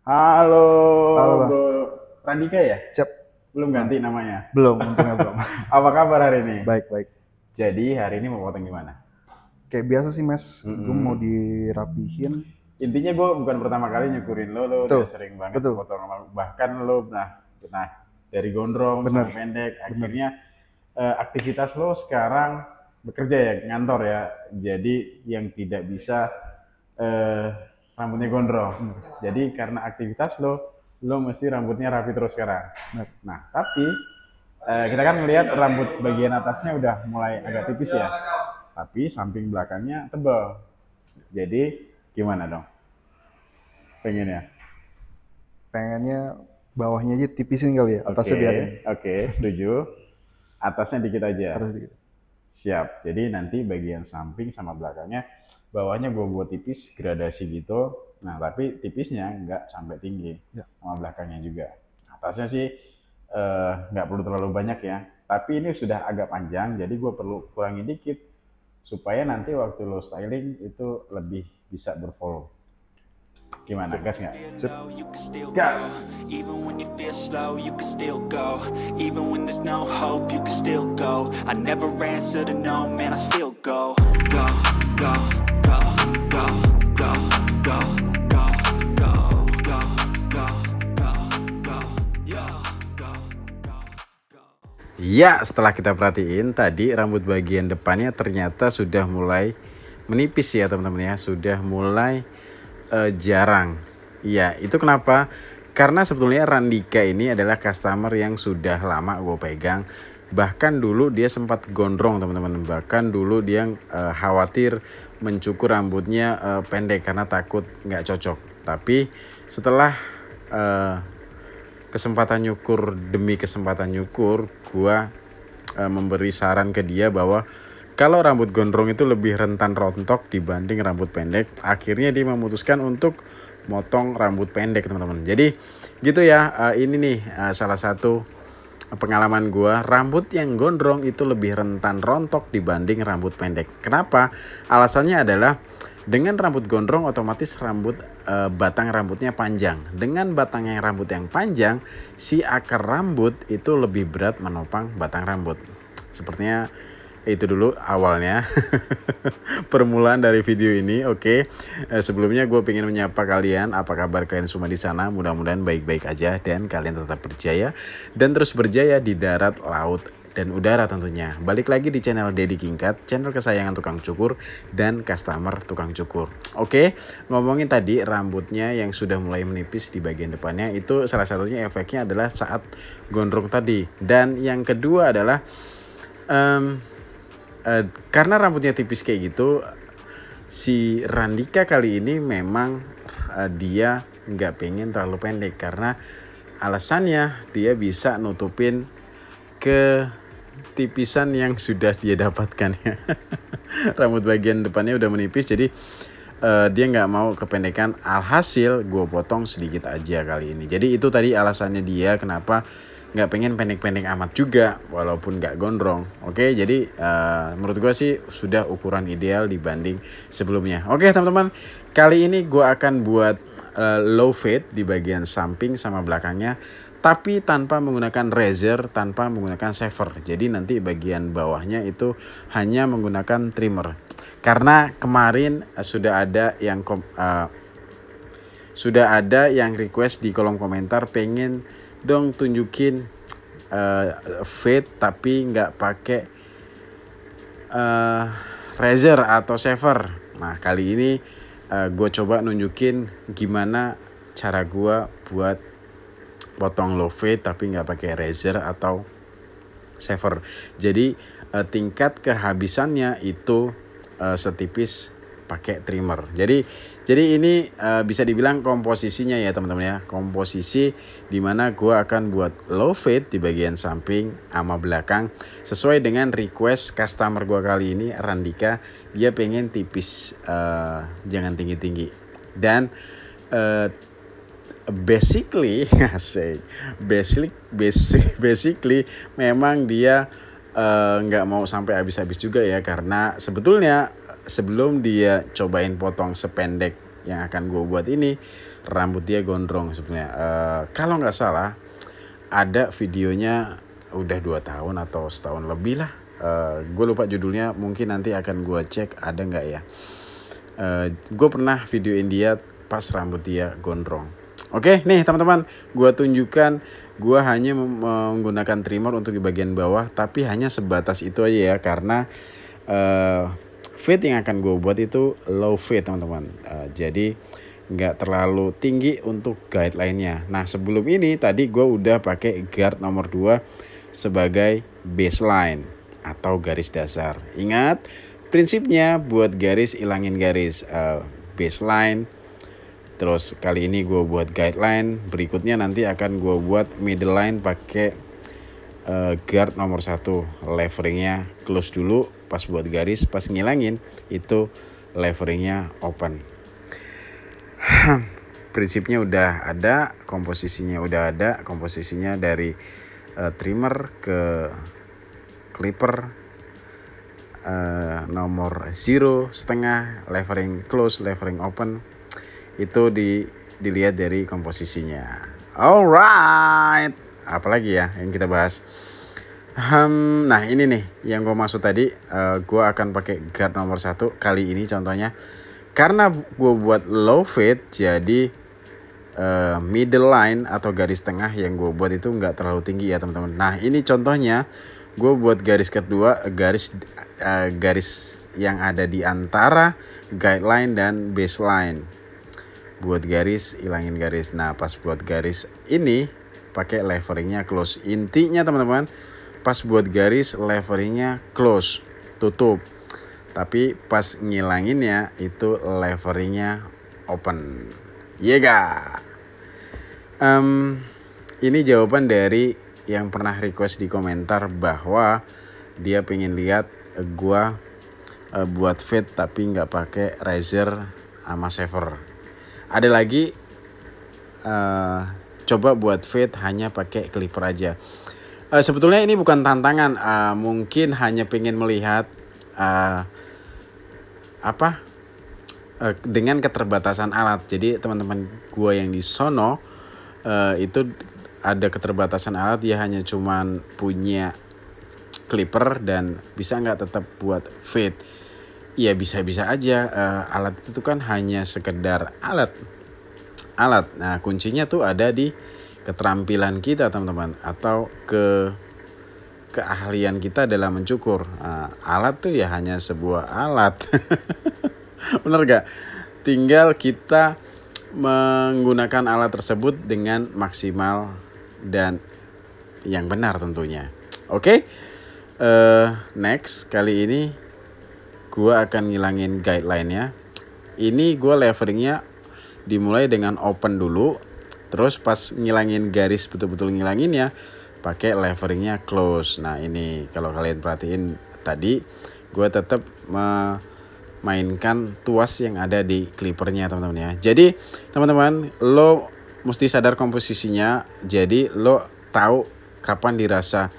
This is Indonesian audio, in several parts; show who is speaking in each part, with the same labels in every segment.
Speaker 1: Halo,
Speaker 2: Halo Bang,
Speaker 1: Bro Randika ya?
Speaker 2: siap.
Speaker 1: Belum
Speaker 2: Bang.
Speaker 1: ganti namanya.
Speaker 2: Belum, untungnya belum.
Speaker 1: Apa kabar hari ini?
Speaker 2: Baik.
Speaker 1: Jadi hari ini mau potong gimana?
Speaker 2: Kayak biasa sih Mas, gue mau
Speaker 1: Mm-mm.
Speaker 2: dirapihin.
Speaker 1: Intinya gue bukan pertama kali nyukurin lo
Speaker 2: Betul,
Speaker 1: udah sering banget
Speaker 2: betul.
Speaker 1: potong rambut. Bahkan lo nah dari gondrong
Speaker 2: Bener,
Speaker 1: sampai pendek.
Speaker 2: bener.
Speaker 1: Akhirnya aktivitas lo sekarang bekerja ya, ngantor ya. Jadi yang tidak bisa eh, rambutnya gondrong.
Speaker 2: Bener,
Speaker 1: Jadi karena aktivitas lo mesti rambutnya rapi terus sekarang.
Speaker 2: bener.
Speaker 1: Nah, tapi kita kan melihat rambut bagian atasnya udah mulai agak tipis ya, tapi samping belakangnya tebal. Jadi gimana dong? Pengen ya?
Speaker 2: Pengennya bawahnya aja tipisin kali ya,
Speaker 1: Oke,
Speaker 2: atasnya biarin.
Speaker 1: oke, setuju. Atasnya dikit aja.
Speaker 2: Atas dikit.
Speaker 1: Siap. Jadi nanti bagian samping sama belakangnya, bawahnya gue buat tipis, gradasi gitu. Nah, tapi tipisnya nggak sampai tinggi,
Speaker 2: Ya.
Speaker 1: sama belakangnya juga. Atasnya sih nggak perlu terlalu banyak ya. Tapi ini sudah agak panjang, jadi gue perlu kurangin dikit supaya nanti waktu lo styling itu lebih bisa berfollow. Gimana, gas nggak?
Speaker 2: Sip.
Speaker 1: Gas!
Speaker 3: Even when you feel slow, you can still go. Even when there's no hope, you can still go. I never answer to no, man, I still go. Go, go, go, go, go, go, go, go, go, go, go, go, yo, go, go, go.
Speaker 1: Ya, setelah kita perhatiin tadi rambut bagian depannya ternyata sudah mulai menipis ya teman-teman ya, sudah mulai jarang. Iya, itu kenapa? Karena sebetulnya Randika ini adalah customer yang sudah lama gue pegang. Bahkan dulu dia sempat gondrong teman-teman. Bahkan dulu dia khawatir mencukur rambutnya pendek karena takut nggak cocok. Tapi setelah kesempatan nyukur demi kesempatan nyukur, gua memberi saran ke dia bahwa kalau rambut gondrong itu lebih rentan rontok dibanding rambut pendek. Akhirnya dia memutuskan untuk motong rambut pendek teman-teman. Jadi gitu ya, ini nih salah satu pengalaman gua, rambut yang gondrong itu lebih rentan rontok dibanding rambut pendek. Kenapa? Alasannya adalah dengan rambut gondrong otomatis batang rambutnya panjang. Dengan batang rambut yang panjang, si akar rambut itu lebih berat menopang batang rambut. Sepertinya itu dulu awalnya permulaan dari video ini. Oke. Sebelumnya gue pengen menyapa kalian, apa kabar kalian semua di sana? Mudah-mudahan baik-baik aja dan kalian tetap berjaya dan terus berjaya di darat, laut, dan udara tentunya. Balik lagi di channel Dedi Kingkat, channel kesayangan tukang cukur dan customer tukang cukur. Oke, ngomongin tadi rambutnya yang sudah mulai menipis di bagian depannya, itu salah satunya efeknya adalah saat gondrong tadi. Dan yang kedua adalah karena rambutnya tipis kayak gitu, si Randika kali ini memang dia nggak pengen terlalu pendek karena alasannya dia bisa nutupin ke tipisan yang sudah dia dapatkan ya. Rambut bagian depannya udah menipis, jadi dia nggak mau kependekan. Alhasil gue potong sedikit aja kali ini. Jadi itu tadi alasannya dia kenapa nggak pengen pendek-pendek amat juga walaupun nggak gondrong. Oke, jadi menurut gue sih sudah ukuran ideal dibanding sebelumnya. Oke teman-teman, kali ini gue akan buat low fade di bagian samping sama belakangnya, tapi tanpa menggunakan razor, tanpa menggunakan shaver. Jadi nanti bagian bawahnya itu hanya menggunakan trimmer. Karena kemarin sudah ada yang request di kolom komentar, pengen dong tunjukin fade tapi nggak pakai razor atau shaver. Nah kali ini gue coba nunjukin gimana cara gue buat potong low fade tapi nggak pakai razor atau shaver. Jadi tingkat kehabisannya itu setipis pakai trimmer. Jadi ini bisa dibilang komposisinya ya teman-teman ya. Komposisi dimana gue akan buat low fade di bagian samping sama belakang sesuai dengan request customer gue kali ini, Randika. Dia pengen tipis, jangan tinggi-tinggi. Dan basically memang dia nggak mau sampai habis-habis juga ya, karena sebetulnya sebelum dia cobain potong sependek yang akan gue buat ini rambut dia gondrong sebenarnya. Kalau nggak salah ada videonya udah 2 tahun atau setahun lebih lah. Gue lupa judulnya, mungkin nanti akan gue cek ada nggak ya. Gue pernah videoin dia pas rambut dia gondrong. Oke, nih teman-teman, gue tunjukkan. Gue hanya menggunakan trimmer untuk di bagian bawah, tapi hanya sebatas itu aja ya, karena fade yang akan gue buat itu low fade teman-teman. Jadi nggak terlalu tinggi untuk guideline-nya. Nah sebelum ini tadi gue udah pakai guard nomor 2 sebagai baseline atau garis dasar. Ingat prinsipnya, buat garis ilangin garis, baseline. Terus kali ini gue buat guideline. Berikutnya nanti akan gue buat middle line pakai guard nomor 1. Leveringnya close dulu pas buat garis, pas ngilangin itu leveringnya open. Prinsipnya udah ada, komposisinya udah ada, komposisinya dari trimmer ke clipper, nomor 0, setengah, levering close, levering open, itu dilihat dari komposisinya. Alright, apalagi ya yang kita bahas. Nah ini nih yang gue maksud tadi. Gue akan pakai guard nomor 1 kali ini contohnya. Karena gue buat low fade, jadi middle line atau garis tengah yang gue buat itu nggak terlalu tinggi ya teman-teman. Nah ini contohnya gue buat garis kedua, garis yang ada di antara guideline dan baseline. Buat garis, ilangin garis. Nah pas buat garis ini pakai leveringnya close. Intinya teman-teman, pas buat garis leveringnya close, tutup. Tapi pas ngilanginnya itu leveringnya open. Yega. Ini jawaban dari yang pernah request di komentar bahwa dia pengen lihat gua buat fade tapi nggak pakai razor sama shaver. Ada lagi coba buat fade hanya pakai clipper aja. Sebetulnya ini bukan tantangan, mungkin hanya pengen melihat dengan keterbatasan alat. Jadi teman-teman gua yang di sono itu ada keterbatasan alat, dia hanya cuman punya clipper dan bisa nggak tetap buat fade. Ya bisa-bisa aja, alat itu kan hanya sekedar alat. Nah kuncinya tuh ada di keterampilan kita teman-teman, atau keahlian kita dalam mencukur. Alat tuh ya hanya sebuah alat. Bener gak? Tinggal kita menggunakan alat tersebut dengan maksimal dan yang benar tentunya. Oke, next kali ini gue akan ngilangin guideline-nya. Ini gue leveringnya dimulai dengan open dulu, terus pas ngilangin garis, betul-betul ngilanginnya pakai leveringnya close. Nah ini kalau kalian perhatiin tadi, gue tetap mainkan tuas yang ada di clippernya teman-teman ya. Jadi teman-teman, lo mesti sadar komposisinya. Jadi lo tahu kapan dirasa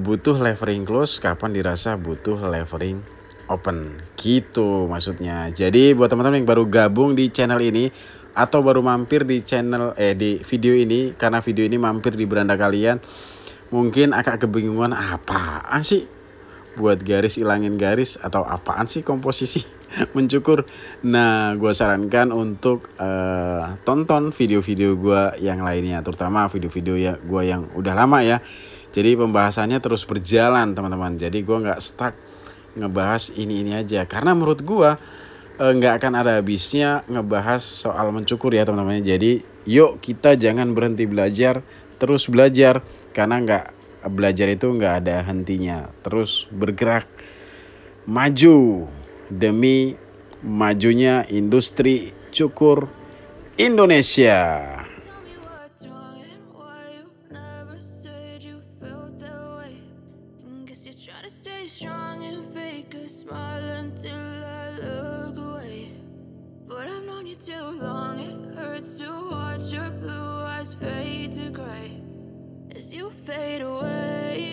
Speaker 1: butuh levering close, kapan dirasa butuh levering open, gitu maksudnya. Jadi buat teman-teman yang baru gabung di channel ini atau baru mampir di channel di video ini, karena video ini mampir di beranda kalian, mungkin agak kebingungan apaan sih buat garis, ilangin garis, atau apaan sih komposisi mencukur. Nah gue sarankan untuk tonton video-video gue yang lainnya, terutama video-video ya gue yang udah lama ya. Jadi pembahasannya terus berjalan teman-teman. Jadi gue nggak stuck ngebahas ini aja, karena menurut gue nggak akan ada habisnya ngebahas soal mencukur ya teman-teman. Jadi yuk kita jangan berhenti belajar, terus belajar, karena belajar itu nggak ada hentinya. Terus bergerak maju demi majunya industri cukur Indonesia.
Speaker 4: Fade away.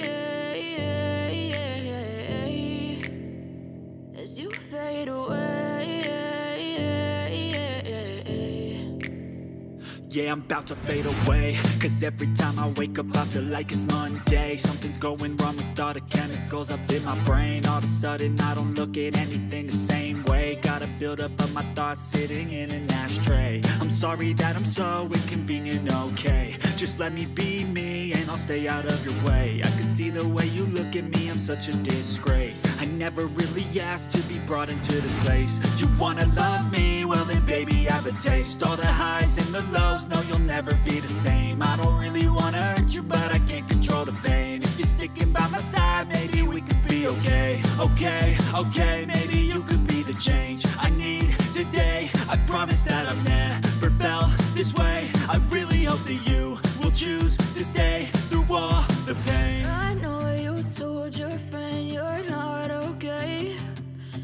Speaker 3: yeah, I'm about to fade away. Cause every time I wake up I feel like it's Monday. Something's going wrong with all the chemicals up in my brain. All of a sudden I don't look at anything the same way. Gotta build up of my thoughts sitting in an ashtray. I'm sorry that I'm so inconvenient, okay. Just let me be me and I'll stay out of your way. I can see the way you look at me, I'm such a disgrace. I never really asked to be brought into this place. You wanna love me? Well then baby, have a taste. All the highs and the lows, no you'll never be the same. I don't really wanna hurt you, but I can't control the pain. If you're sticking by my side, maybe we could be okay. Okay, maybe you could be the change I need today. I promise that I've never felt this way. I really hope that you will choose to stay through all the pain.
Speaker 4: I know you told your friend you're not okay,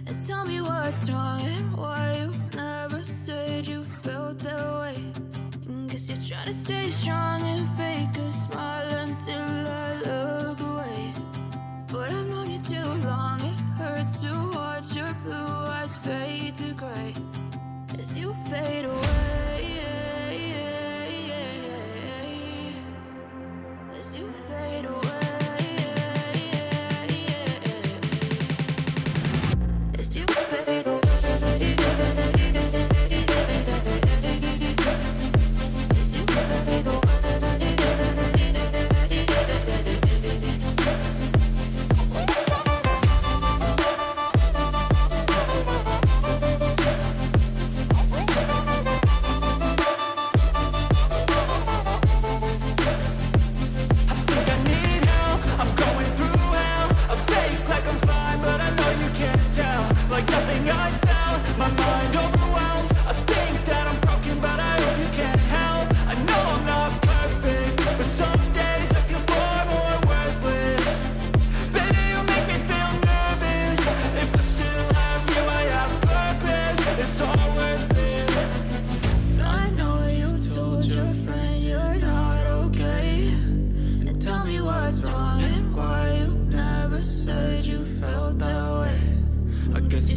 Speaker 4: and tell me what's wrong and why you never said you felt that way. Guess you're trying to stay strong and fake a smile until I look away. But I've known you too long, it hurts to watch your blue eyes fade to gray as you fade away. As you fade away. As you fade away.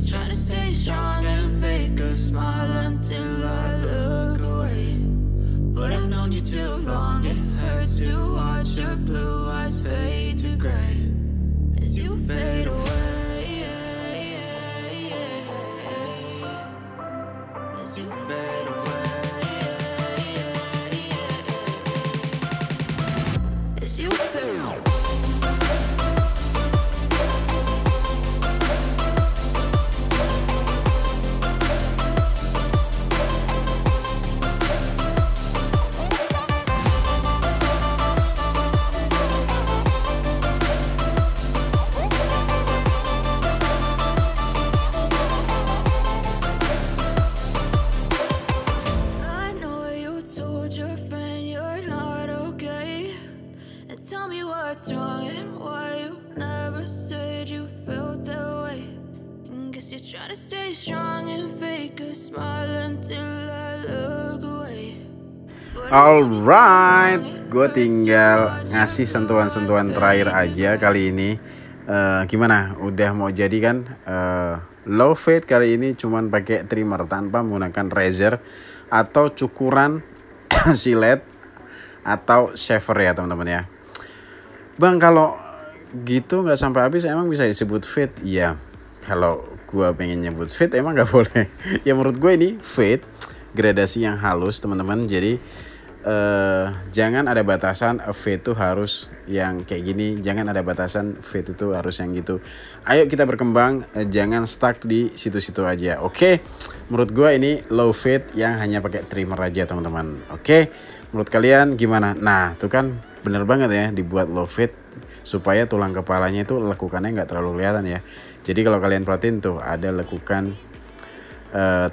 Speaker 4: Trying to stay strong and fake a smile until I look away. But I've known you too long, it hurts to watch your blue eyes fade to gray as you fade away. As you fade away. As you fade away. Tell me what's wrong and why you never said you felt that way. Guess you're trying to stay strong and fake a smile until I look away.
Speaker 1: Alright, gue tinggal ngasih sentuhan-sentuhan terakhir aja kali ini. Gimana? Udah mau jadi kan? Low fade kali ini cuman pakai trimmer tanpa menggunakan razor atau cukuran silet atau shaver ya teman-teman ya. Bang, kalau gitu nggak sampai habis emang bisa disebut fade? Iya, kalau gue pengen nyebut fade emang nggak boleh. Ya menurut gue ini fade gradasi yang halus teman-teman. Jadi jangan ada batasan fade itu harus yang kayak gini, jangan ada batasan fade itu harus yang gitu. Ayo kita berkembang, jangan stuck di situ-situ aja. Oke, menurut gue ini low fade yang hanya pakai trimmer aja teman-teman. Oke, menurut kalian gimana? Nah tuh kan bener banget ya dibuat low fade supaya tulang kepalanya itu lekukannya nggak terlalu kelihatan ya. Jadi kalau kalian perhatiin tuh ada lekukan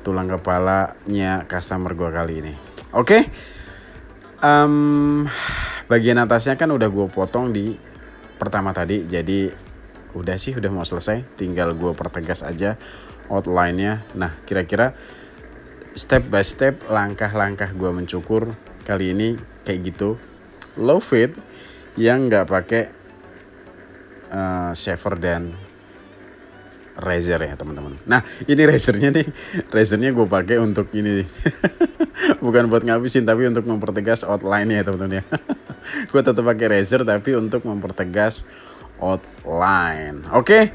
Speaker 1: tulang kepalanya customer gua kali ini. Oke. Bagian atasnya kan udah gue potong di pertama tadi, jadi udah sih udah mau selesai, tinggal gue pertegas aja outline-nya. Nah kira-kira step by step langkah-langkah gue mencukur kali ini kayak gitu, low fade yang nggak pakai shaver dan razor ya teman-teman. Nah ini razornya nih, razornya gue pakai untuk ini Bukan buat ngabisin tapi untuk mempertegas outline ya teman-teman ya. Gue tetap pakai razor tapi untuk mempertegas outline. Oke.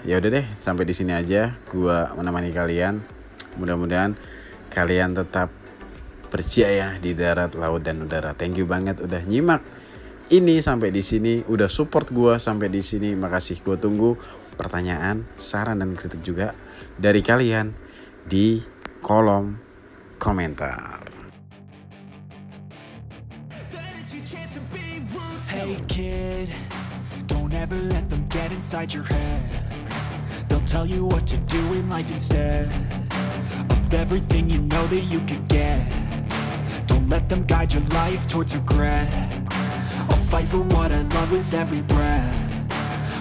Speaker 1: Ya udah deh, sampai di sini aja gua menemani kalian. Mudah-mudahan kalian tetap berjaya di darat, laut dan udara. Thank you banget udah nyimak ini sampai di sini, udah support gua sampai di sini. Makasih. Gua tunggu pertanyaan, saran dan kritik juga dari kalian di kolom komentar.
Speaker 3: Hey kid, don't ever let them get inside your head. They'll tell you what to do in life instead of everything you know that you could get. Don't let them guide your life towards regret. I'll fight for what I love with every breath.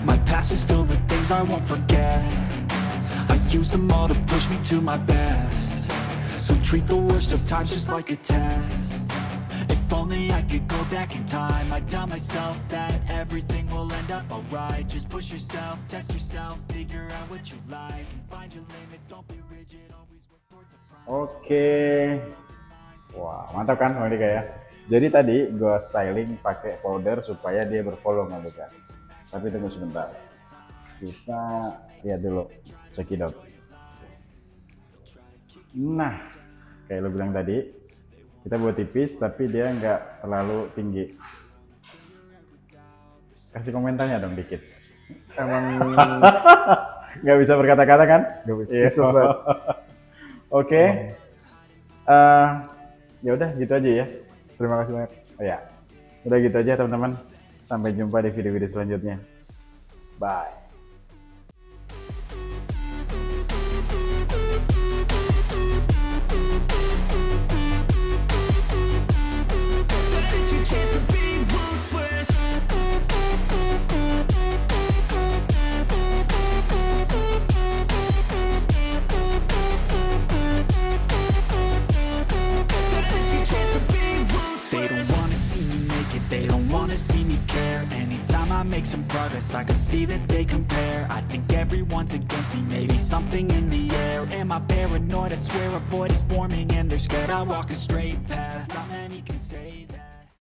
Speaker 3: My past is filled with things I won't forget. I use them all to push me to my best. So treat the worst of times just like a test. If only I could go back in time, I'd tell myself that everything will end up alright. Just push yourself, test yourself, figure out what you like, and find your limits, don't be rigid, always work towards a prize.
Speaker 1: Oke. Wah, mantap kan Bang Dika ya. Jadi tadi gue styling pakai powder supaya dia berfollow Bang Dika. Tapi tunggu sebentar. Kita lihat dulu cekidot. Nah, kayak lo bilang tadi, kita buat tipis tapi dia nggak terlalu tinggi. Kasih komentarnya dong dikit. Emang nggak bisa berkata-kata kan?
Speaker 2: Nggak bisa.
Speaker 1: Iya. Oke. Ya udah gitu aja ya.
Speaker 2: Terima kasih banyak.
Speaker 1: Oh ya. Udah gitu aja teman-teman. Sampai jumpa di video-video selanjutnya. Bye.
Speaker 3: They don't wanna see me care. Anytime I make some progress, I can see that they compare. I think everyone's against me, maybe something in the air. Am I paranoid? I swear a void is forming and they're scared. I walk a straight path, not many can say that.